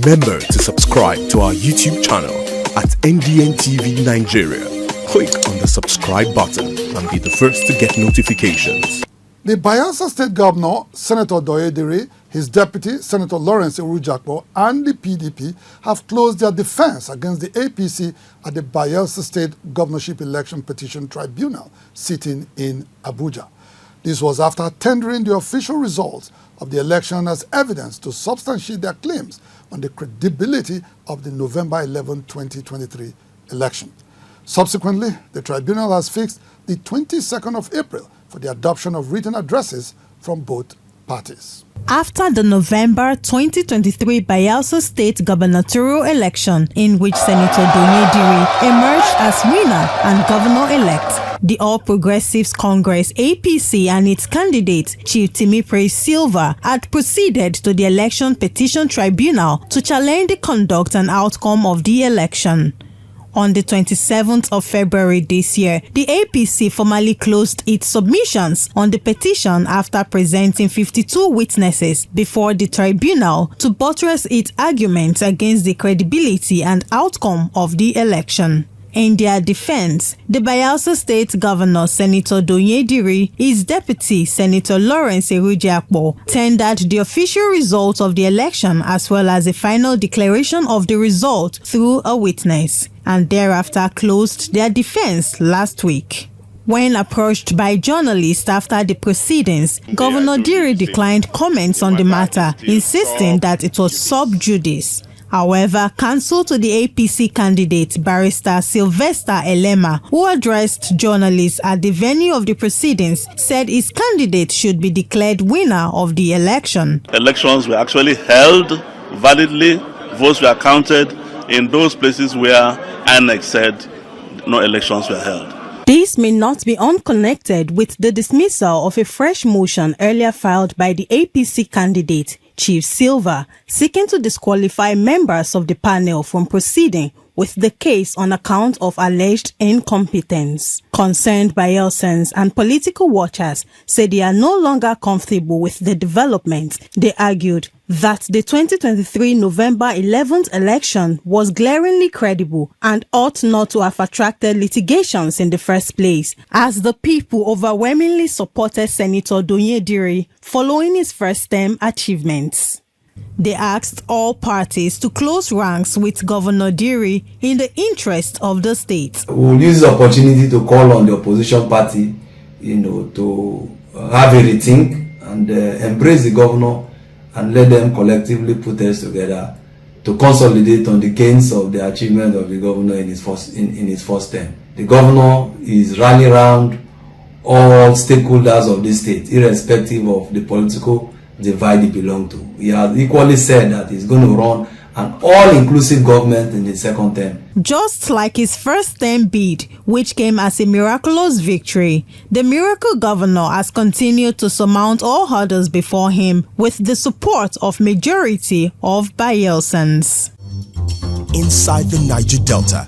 Remember to subscribe to our YouTube channel at NDN TV Nigeria. Click on the subscribe button and be the first to get notifications. The Bayelsa State Governor, Senator Doyedire, his deputy, Senator Lawrence Erujakpo, and the PDP have closed their defense against the APC at the Bayelsa State Governorship Election Petition Tribunal sitting in Abuja. This was after tendering the official results of the election as evidence to substantiate their claims on the credibility of the November 11, 2023 election. Subsequently, the tribunal has fixed the 22nd of April for the adoption of written addresses from both parties. After the November 2023 Bayelsa State gubernatorial election, in which Senator Doyedire emerged as winner and governor-elect, the All Progressives Congress (APC) and its candidate, Chief Timipre Silva, had proceeded to the Election Petition Tribunal to challenge the conduct and outcome of the election. On the 27th of February this year, the APC formally closed its submissions on the petition after presenting 52 witnesses before the tribunal to buttress its arguments against the credibility and outcome of the election. In their defense, the Bayelsa State Governor, Senator Doyedire, his deputy, Senator Lawrence Erujakpo, tendered the official result of the election as well as a final declaration of the result through a witness, and thereafter closed their defense last week. When approached by journalists after the proceedings, Governor Diri declined comments on the matter, insisting that it was sub judice. However, counsel to the APC candidate, Barrister Sylvester Elema, who addressed journalists at the venue of the proceedings, said his candidate should be declared winner of the election. Elections were actually held validly, votes were counted in those places where INEC said no elections were held. This may not be unconnected with the dismissal of a fresh motion earlier filed by the APC candidate, Chief Silva, seeking to disqualify members of the panel from proceeding with the case on account of alleged incompetence. Concerned Bayelsans and political watchers say they are no longer comfortable with the development. They argued that the 2023 November 11th election was glaringly credible and ought not to have attracted litigations in the first place, as the people overwhelmingly supported Senator Doyedire following his first-term achievements. They asked all parties to close ranks with Governor Diri in the interest of the state. We'll use the opportunity to call on the opposition party, to have a rethink and embrace the governor and let them collectively put us together to consolidate on the gains of the achievement of the governor in his first term. The governor is rallying around all stakeholders of this state, irrespective of the political divide he belongs to. He has equally said that he's going to run an all-inclusive government in his second term. Just like his first-term bid, which came as a miraculous victory, the miracle governor has continued to surmount all hurdles before him with the support of majority of Bayelsans. Inside the Niger Delta,